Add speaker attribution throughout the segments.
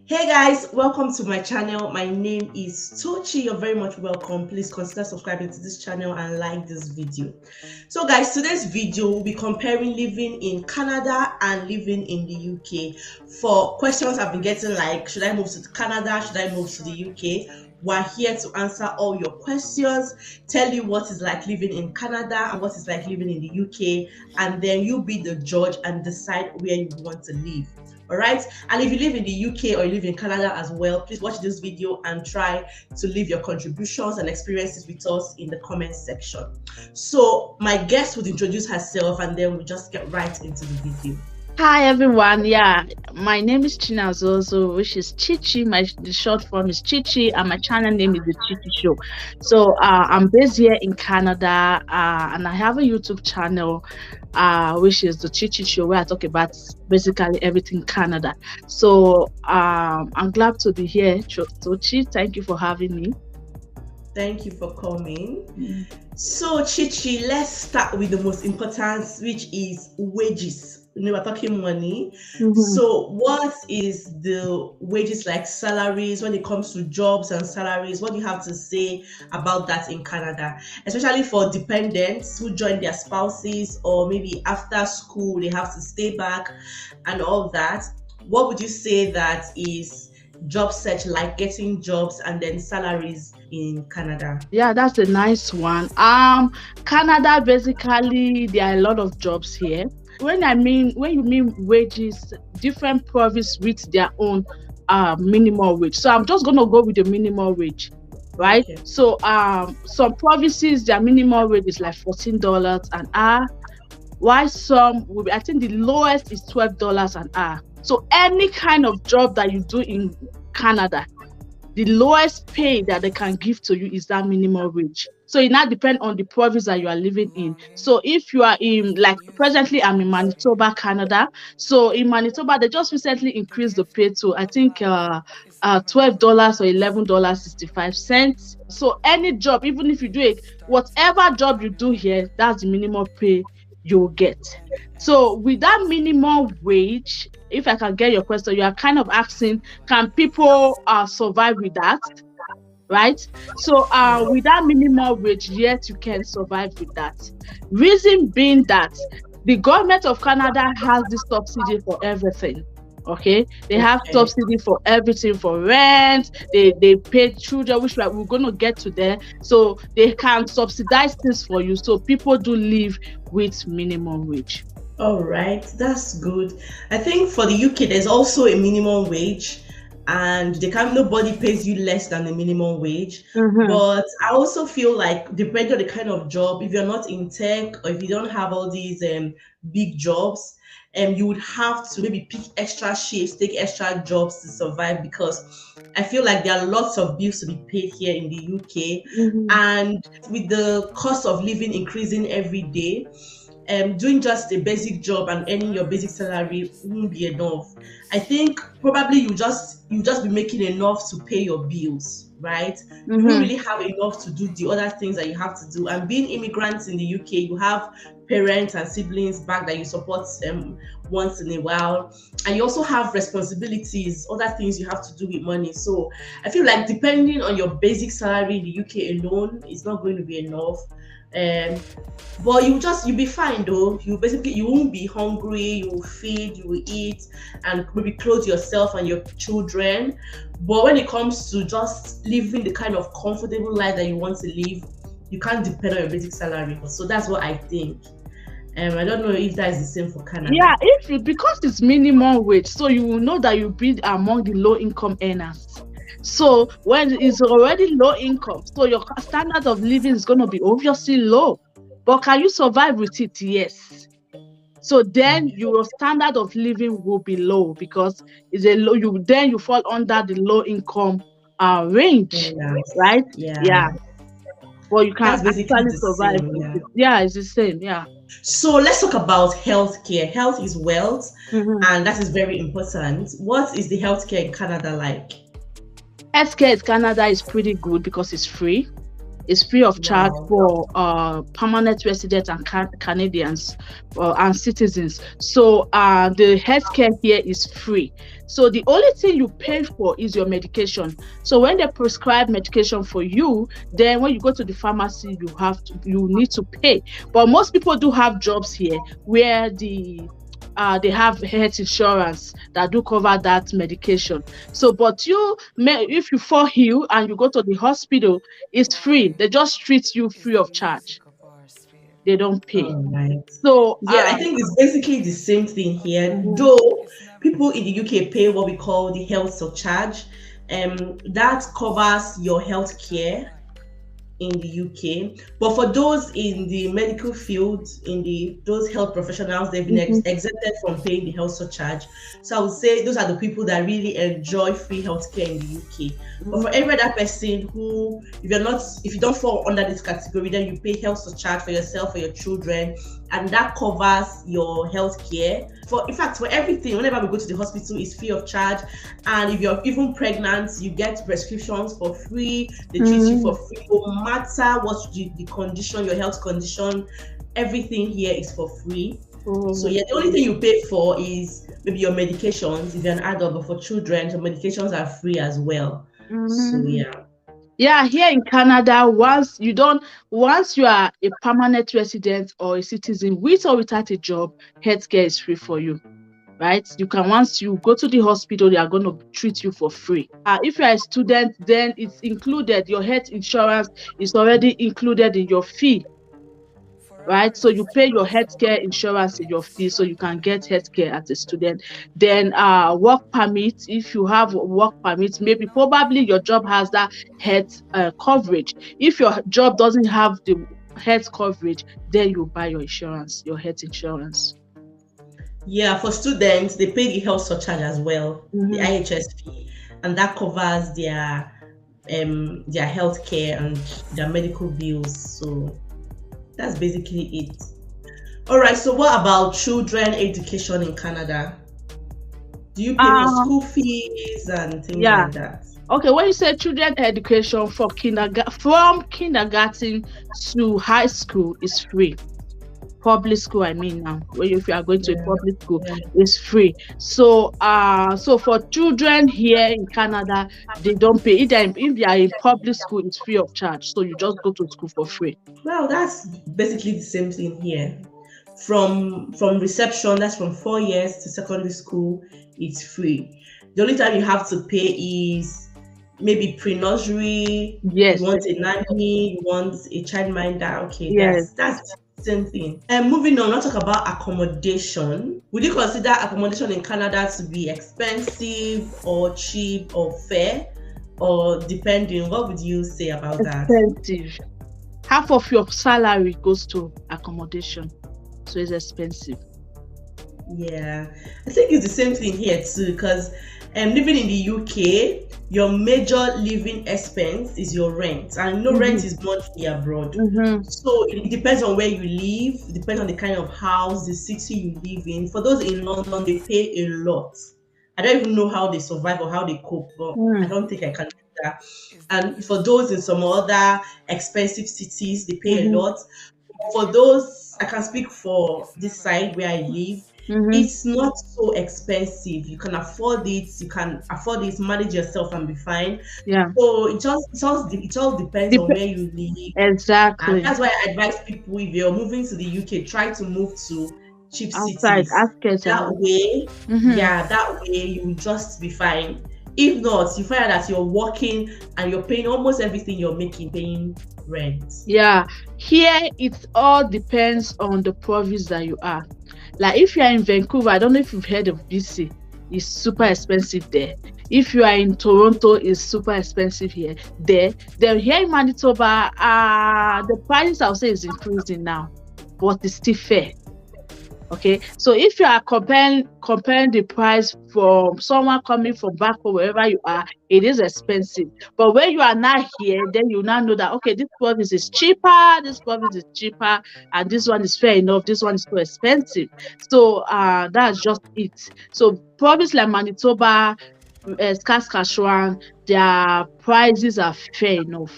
Speaker 1: Hey guys, welcome to my channel. My name is Tochi. You're very much welcome. Please consider subscribing to this channel and like this video. So guys, today's video will be comparing living in Canada and living in the UK. For questions I've been getting like, should I move to Canada? Should I move to the UK? We're here to answer all your questions, tell you what is like living in Canada and what is like living in the UK, and then you be the judge and decide where you want to live. All right, and if you live in the UK or you live in Canada as well, please watch this video and try to leave your contributions and experiences with us in the comment section. So my guest would introduce herself and then we'll just get right into the video.
Speaker 2: Hi everyone, my name is Chinazozo, which is Chichi. The short form is Chichi, and my channel name is The Chichi Show. So I'm based here in Canada, and I have a YouTube channel, which is The Chichi Show, where I talk about basically everything Canada. So I'm glad to be here, Tochi. Thank you for having me.
Speaker 1: Thank you for coming. So Chichi, let's start with the most important, which is wages. We're talking money. So what is the wages like, salaries, when it comes to jobs and salaries? What do you have to say about that in Canada, especially for dependents who join their spouses, or maybe after school they have to stay back and all that? What would you say that is job search like, getting jobs and then salaries in Canada?
Speaker 2: Yeah, that's a nice one. Canada, basically there are a lot of jobs here. When you mean wages, different provinces with their own minimum wage. So I'm just gonna go with the minimum wage, right? Okay. So some provinces, their minimum wage is like $14 an hour, while some will be, I think the lowest is $12 an hour. So any kind of job that you do in Canada, the lowest pay that they can give to you is that minimum wage. So it now depends on the province that you are living in. So if you are in, like presently I'm in Manitoba, Canada. So in Manitoba, they just recently increased the pay to, I think, $12 or $11.65. So any job, even if you do it, whatever job you do here, that's the minimum pay you'll get. So with that minimum wage, if I can get your question, you are kind of asking, can people survive with that? Right? So with that minimum wage, yes, you can survive with that. Reason being that the government of Canada has this subsidy for everything. Okay, they have subsidy for everything, for rent, they pay children, which we're going to get to there. So they can subsidize things for you. So people do live with minimum wage.
Speaker 1: All right, that's good. I think for the UK, there's also a minimum wage, and nobody pays you less than the minimum wage. But I also feel like, depending on the kind of job, if you're not in tech or if you don't have all these big jobs, you would have to maybe pick extra shifts, take extra jobs to survive, because I feel like there are lots of bills to be paid here in the UK. And with the cost of living increasing every day, doing just a basic job and earning your basic salary won't be enough. I think probably you just be making enough to pay your bills, right? You won't really have enough to do the other things that you have to do. And being immigrants in the UK, you have parents and siblings back that you support once in a while, and you also have responsibilities, other things you have to do with money. So I feel like depending on your basic salary in the UK alone, it's not going to be enough. But you'll be fine though. You won't be hungry, you will feed, you will eat, and maybe clothe yourself and your children. But when it comes to just living the kind of comfortable life that you want to live, you can't depend on your basic salary. So that's what I think. I don't know if that is the same for Canada.
Speaker 2: Yeah, because it's minimum wage, so you will know that you'll be among the low income earners. So when it's already low income, so your standard of living is going to be obviously low. But can you survive with it? Yes. So then your standard of living will be low, because it's a low. You fall under the low income range, right? Yeah. Well, you can't actually survive with it. Yeah, it's the same. Yeah.
Speaker 1: So let's talk about healthcare. Health is wealth, and that is very important. What is the healthcare in Canada like?
Speaker 2: Healthcare in Canada is pretty good because it's free. It's free of charge
Speaker 1: Wow.
Speaker 2: for permanent residents and Canadians and citizens. So the healthcare here is free. So the only thing you pay for is your medication. So when they prescribe medication for you, then when you go to the pharmacy, you need to pay. But most people do have jobs here where they have health insurance that do cover that medication. So, but if you fall ill and you go to the hospital, it's free. They just treat you free of charge. They don't pay.
Speaker 1: All right.
Speaker 2: So,
Speaker 1: Yeah, I think it's basically the same thing here. Though people in the UK pay what we call the health surcharge, that covers your health care in the UK. But for those in the medical field, those health professionals, they've been exempted from paying the health surcharge. So I would say those are the people that really enjoy free healthcare in the UK. But for every other person who, if you don't fall under this category, then you pay health surcharge for yourself, for your children, and that covers your health care. In fact, for everything, whenever we go to the hospital, it's free of charge. And if you're even pregnant, you get prescriptions for free. They treat you for free, no matter what the condition, your health condition. Everything here is for free. So yeah, the only thing you pay for is maybe your medications if you're an adult, but for children, your medications are free as well. So yeah.
Speaker 2: Yeah, here in Canada, once you are a permanent resident or a citizen with or without a job, healthcare is free for you, right? Once you go to the hospital, they are going to treat you for free. If you are a student, then it's included. Your health insurance is already included in your fee, right? So you pay your healthcare insurance in your fee, so you can get healthcare as a student. Then work permit. If you have work permit, probably your job has that health coverage. If your job doesn't have the health coverage, then you buy your health insurance.
Speaker 1: Yeah, for students, they pay the health surcharge as well, the IHS fee, and that covers their healthcare and their medical bills. So that's basically it. All right. So what about children education in Canada? Do you pay for school fees and things like that?
Speaker 2: Okay, when you say children education from kindergarten to high school is free. Public school, I mean now. If you are going to a public school, it's free. So for children here in Canada, they don't pay. If they are in public school, it's free of charge. So you just go to school for free.
Speaker 1: Well, that's basically the same thing here. From reception, that's from 4 years to secondary school, it's free. The only time you have to pay is maybe pre-nursery.
Speaker 2: Yes.
Speaker 1: You want a nanny, you want a childminder. Okay, yes. That's same thing. And moving on, let's talk about accommodation. Would you consider accommodation in Canada to be expensive or cheap or fair, or depending? What would you say about that?
Speaker 2: Expensive. Half of your salary goes to accommodation, so it's expensive.
Speaker 1: Yeah, I think it's the same thing here too, because living in the UK, your major living expense is your rent, and rent is monthly abroad. So it depends on where you live, it depends on the kind of house, the city you live in. For those in London, they pay a lot. I don't even know how they survive or how they cope, but I don't think I can do that. And for those in some other expensive cities, they pay a lot. For those, I can speak for this side where I live. It's not so expensive. You can afford it. Manage yourself and be fine.
Speaker 2: Yeah.
Speaker 1: So it all depends on where you live.
Speaker 2: Exactly.
Speaker 1: And that's why I advise people, if you're moving to the UK, try to move to cheap
Speaker 2: outside,
Speaker 1: cities. That way you will just be fine. If not, you find out that you're working and you're paying almost everything you're making, paying rent.
Speaker 2: Yeah, here it all depends on the province that you are. Like if you are in Vancouver, I don't know if you've heard of BC, it's super expensive there. If you are in Toronto, it's super expensive here. Then here in Manitoba, the prices I'll say is increasing now, but it's still fair. Okay, so if you are comparing the price from someone coming from back or wherever you are, it is expensive. But when you are not here, then you now know that okay, this province is cheaper, this province is cheaper, and this one is fair enough, this one is too expensive. So that's just it. So province like Manitoba, Saskatchewan, their prices are fair enough.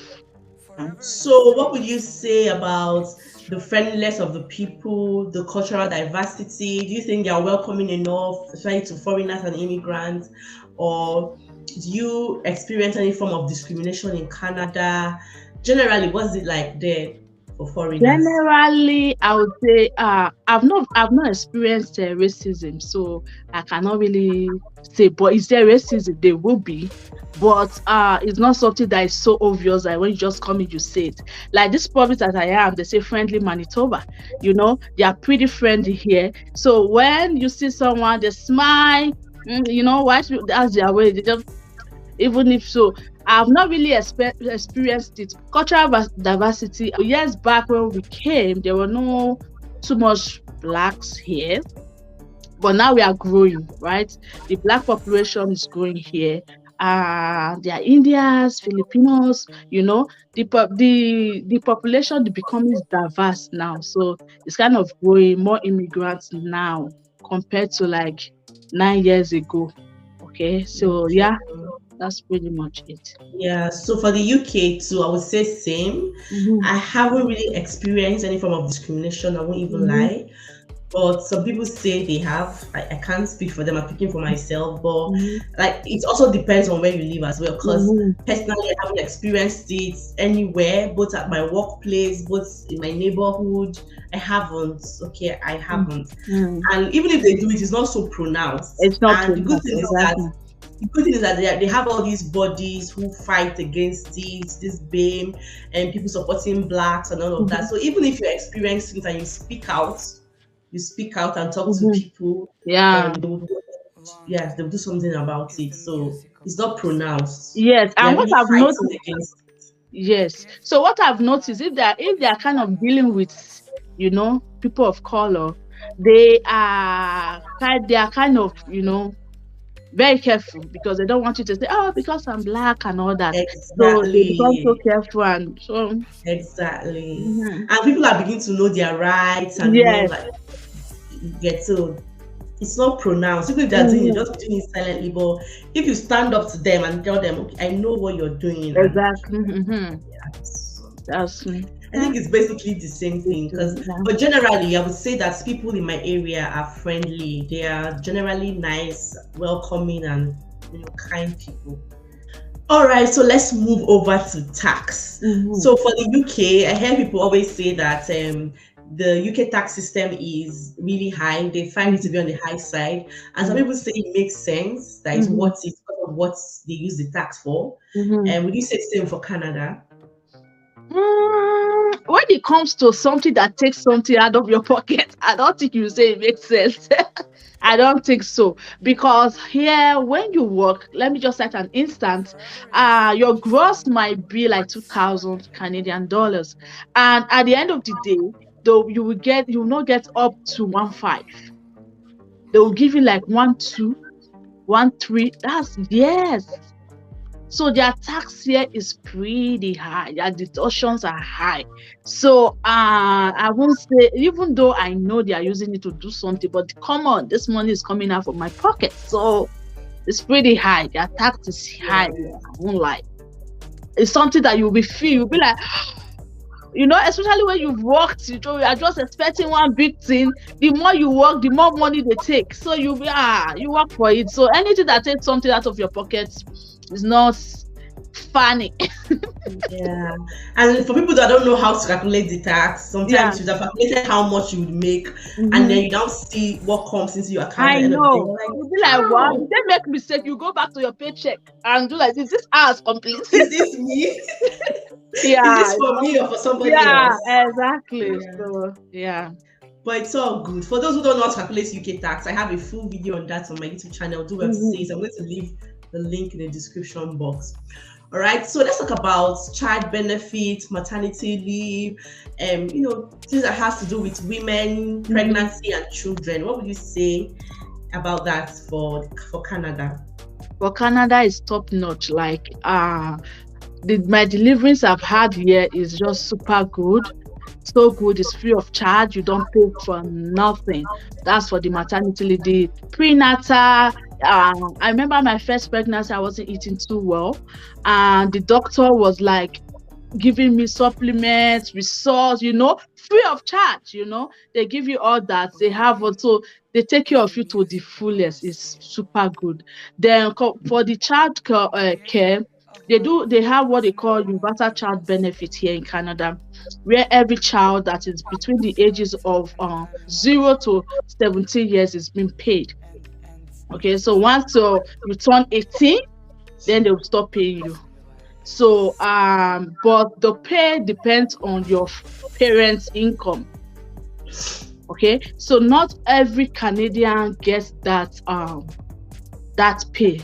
Speaker 1: So, what would you say about the friendliness of the people, the cultural diversity? Do you think they are welcoming enough, especially to foreigners and immigrants? Or do you experience any form of discrimination in Canada? Generally, what's it like there for foreigners?
Speaker 2: Generally, I would say I've not experienced racism, so I cannot really say. But is there racism? There will be, but it's not something that is so obvious that when you just come in, you say it. Like this province that I am, they say friendly Manitoba. You know, they are pretty friendly here. So when you see someone, they smile. You know, why? That's their way. They just, even if so, I've not really experienced it. Cultural diversity. Years back when we came, there were no too much blacks here, but now we are growing, right? The black population is growing here. There are Indians, Filipinos. You know, the population becoming diverse now, so it's kind of growing. More immigrants now compared to like 9 years ago. Okay, so yeah, that's pretty much it.
Speaker 1: Yeah, so for the UK too, I would say same. I haven't really experienced any form of discrimination, I won't even lie. But some people say they have. I can't speak for them, I'm speaking for myself. But like it also depends on where you live as well. Because personally, I haven't experienced it anywhere, both at my workplace, both in my neighborhood. I haven't. Okay, I haven't. And even if they do it, it's not so pronounced.
Speaker 2: It's not
Speaker 1: and the good
Speaker 2: pronounced,
Speaker 1: thing
Speaker 2: exactly.
Speaker 1: is that the good thing is that they have all these bodies who fight against this BAME and people supporting blacks and all of that. So even if you're experiencing it and you speak out and talk to people,
Speaker 2: Yeah.
Speaker 1: They will do something about it. So it's not pronounced.
Speaker 2: Yes,
Speaker 1: They are
Speaker 2: and what
Speaker 1: really
Speaker 2: I've
Speaker 1: fighting
Speaker 2: noticed,
Speaker 1: against it.
Speaker 2: yes. So what I've noticed, if they are kind of dealing with, you know, people of color, they are kind of, you know, very careful because they don't want you to say, oh, because I'm black and all that. So they become so
Speaker 1: Exactly.
Speaker 2: careful and so.
Speaker 1: Exactly. And people are beginning to know their rights and know
Speaker 2: Yes.
Speaker 1: like get so it's not pronounced. Even if they're doing it, just doing it silently. But if you stand up to them and tell them, okay, I know what you're doing, and
Speaker 2: Exactly. That's
Speaker 1: I think it's basically the same thing. But generally, I would say that people in my area are friendly. They are generally nice, welcoming, and kind people. All right, so let's move over to tax. So for the UK, I hear people always say that the UK tax system is really high. They find it to be on the high side, and some people say it makes sense. That is what they use the tax for. And would you say the same for Canada?
Speaker 2: When it comes to something that takes something out of your pocket, I don't think you say it makes sense. I don't think so. Because here, when you work, let me just set an instance, your gross might be like 2,000 Canadian dollars. And at the end of the day, though you will not get up to 1.5. They will give you like 1.2, 1.3. That's yes. So their tax here is pretty high. Their deductions are high. So I won't say, even though I know they are using it to do something, but come on, this money is coming out of my pocket. So it's pretty high. Their tax is high. I won't lie. It's something that you'll be like, you know, especially when you've worked, you are just expecting one big thing. The more you work, the more money they take. So you'll be you work for it. So anything that takes something out of your pocket is not funny.
Speaker 1: Yeah. And for people that don't know how to calculate the tax, sometimes you have calculated how much you would make, and then you don't see what comes into your account.
Speaker 2: I know. You'll be like, wow, if they make mistake, you go back to your paycheck and do like this. This hours complete.
Speaker 1: Is this me?
Speaker 2: Yeah.
Speaker 1: Is this for me or for somebody else?
Speaker 2: Yeah, exactly. So yeah.
Speaker 1: But it's all good. For those who don't know how to calculate UK tax, I have a full video on that on my YouTube channel. Do well to see it. I'm going to leave the link in the description box. All right, so let's talk about child benefit, maternity leave, things that has to do with women, pregnancy, and children. What would you say about that for Canada?
Speaker 2: For Canada, is top notch. Like my deliveries I've had here is just super good. So good. It's free of charge. You don't pay for nothing. That's for the maternity leave. The prenatal. I remember my first pregnancy, I wasn't eating too well, and the doctor was like, giving me supplements, resource, free of charge, they give you all that. They have also, they take care of you to the fullest. It's super good. Then for the child care, they have what they call universal child benefit here in Canada, where every child that is between the ages of 0 to 17 years is being paid. Okay, so once you turn 18, then they'll stop paying you. So but the pay depends on your parents' income. Okay, so not every Canadian gets that pay,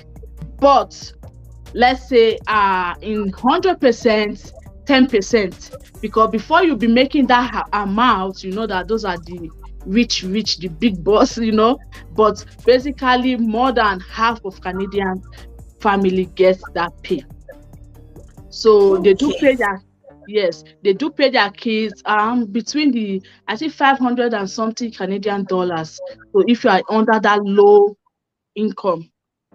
Speaker 2: but let's say in 100%, 10%, because before you be making that amount, that those are the rich, the big boss, but basically more than half of Canadian family gets that pay. So they do pay they do pay their kids between I think 500 and something Canadian dollars. So if you are under that low income,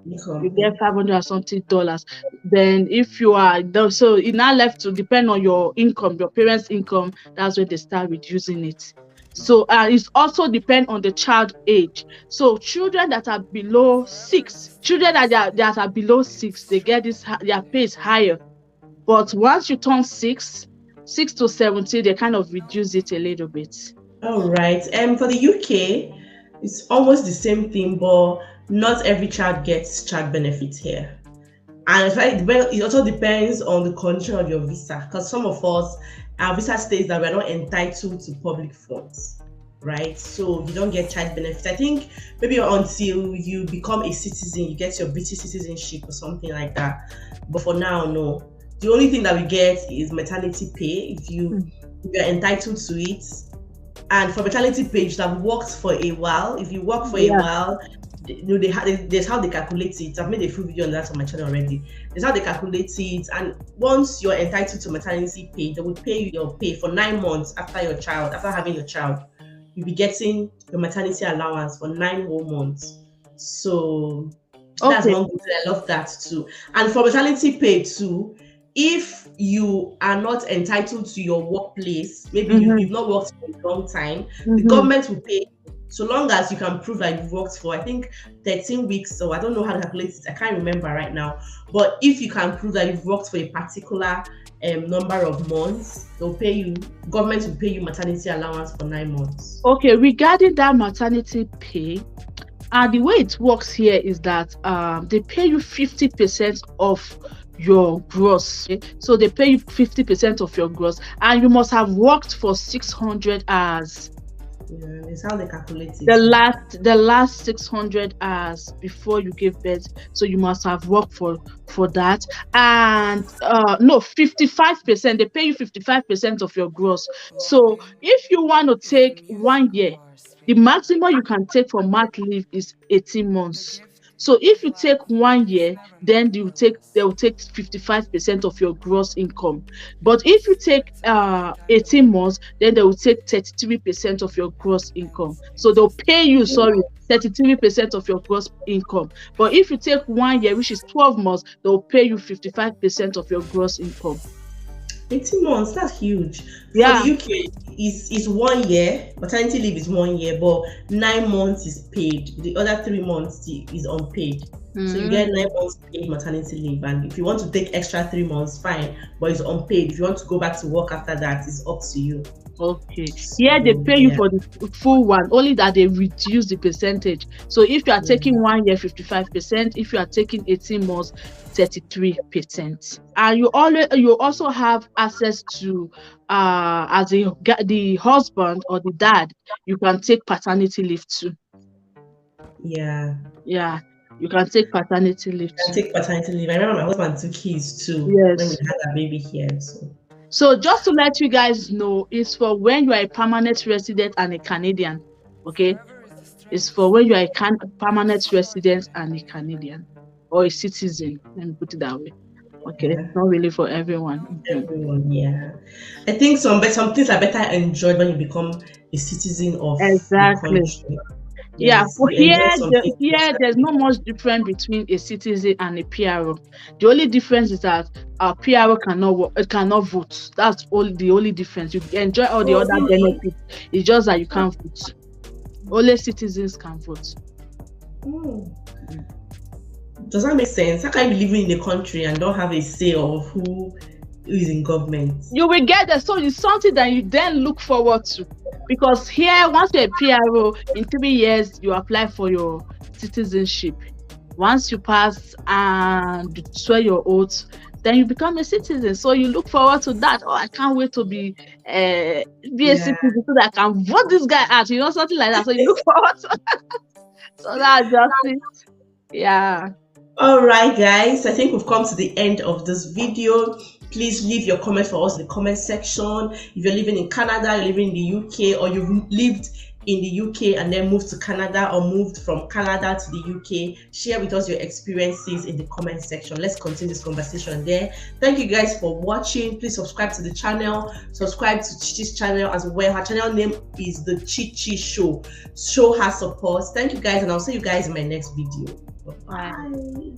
Speaker 2: you get 500 and something dollars. Then if you are, so it now left to depend on your income, your parents' income. That's when they start reducing it. So it's also depend on the child age. So children that are below 6, that are below 6, they get their pay is higher. But once you turn 6 to 17, they kind of reduce it a little bit.
Speaker 1: All right. For the UK, it's almost the same thing, but not every child gets child benefits here. And it also depends on the condition of your visa, because some of us, our visa states that we're not entitled to public funds, right? So you don't get child benefits. I think maybe until you become a citizen, you get your British citizenship or something like that. But for now, no. The only thing that we get is maternity pay if you're entitled to it. And for maternity pay, you should have worked for a while. If you work for a while, there's how they calculate it. I've made a full video on that on my channel already. There's how they calculate it. And once you're entitled to maternity pay, they will pay you your pay for 9 months after having your child. You'll be getting your maternity allowance for 9 whole months. So that's one good thing. I love that too. And for maternity pay too, if you are not entitled to your workplace, maybe you've not worked for a long time, the government will pay so long as you can prove that you've worked for, I think, 13 weeks. So I don't know how to calculate it. I can't remember right now. But if you can prove that you've worked for a particular number of months, government will pay you maternity allowance for 9 months.
Speaker 2: Okay, regarding that maternity pay, the way it works here is that they pay you 50% of your gross. Okay? So they pay you 50% of your gross, and you must have worked for 600 hours.
Speaker 1: Yeah, it's how they calculate it.
Speaker 2: The last 600 hours before you give birth. So you must have worked for that. And 55%. They pay you 55% of your gross. So if you want to take 1 year, the maximum you can take for mat leave is 18 months. So if you take 1 year, then they will take 55% of your gross income. But if you take 18 months, then they will take 33% of your gross income. So they'll pay you, 33% of your gross income. But if you take 1 year, which is 12 months, they'll pay you 55% of your gross income.
Speaker 1: 18 months, that's huge.
Speaker 2: Yeah.
Speaker 1: For the UK, is 1 year. Maternity leave is 1 year, but 9 months is paid. The other 3 months is unpaid. So you get 9 months paid maternity leave. And if you want to take extra 3 months, fine, but it's unpaid. If you want to go back to work after that, it's up to you.
Speaker 2: Okay. Yeah, they pay you for the full one, only that they reduce the percentage. So if you are taking 1 year, 55%, if you are taking 18 months, 33%. And you also have access to as the husband or the dad, you can take paternity leave too.
Speaker 1: Yeah,
Speaker 2: you can take paternity leave too.
Speaker 1: I take paternity leave. I remember my husband took his too.
Speaker 2: Yes.
Speaker 1: When we had a baby here.
Speaker 2: So just to let you guys know, it's for when you are a permanent resident and a Canadian. Okay, it's for when you are a permanent resident and a Canadian or a citizen. Let me put it that way. Okay, It's not really for everyone.
Speaker 1: Everyone, yeah. I think some things are better enjoyed when you become a citizen of the country.
Speaker 2: Yeah, for here there's not much difference between a citizen and a PRO. The only difference is that PRO cannot vote. That's the only difference. You enjoy all the other benefits. It's just that you can't vote. Only citizens can vote.
Speaker 1: Does that make sense? How can you live in the country and don't have a say of who is in government?
Speaker 2: You will get there. So it's something that you then look forward to. Because here, once you're a PRO, in 3 years, you apply for your citizenship. Once you pass and swear your oath, then you become a citizen. So you look forward to that. Oh, I can't wait to be a citizen so that I can vote this guy out. You know, something like that. So you look forward to So that's just it. Yeah.
Speaker 1: All right, guys. I think we've come to the end of this video. Please leave your comment for us in the comment section. If you're living in Canada, you're living in the UK, or you've lived in the UK and then moved to Canada, or moved from Canada to the UK, share with us your experiences in the comment section. Let's continue this conversation there. Thank you guys for watching. Please subscribe to the channel. Subscribe to chy's channel as well. Her channel name is the Chi Show. Show her support. Thank you guys, and I'll see you guys in my next video. Bye.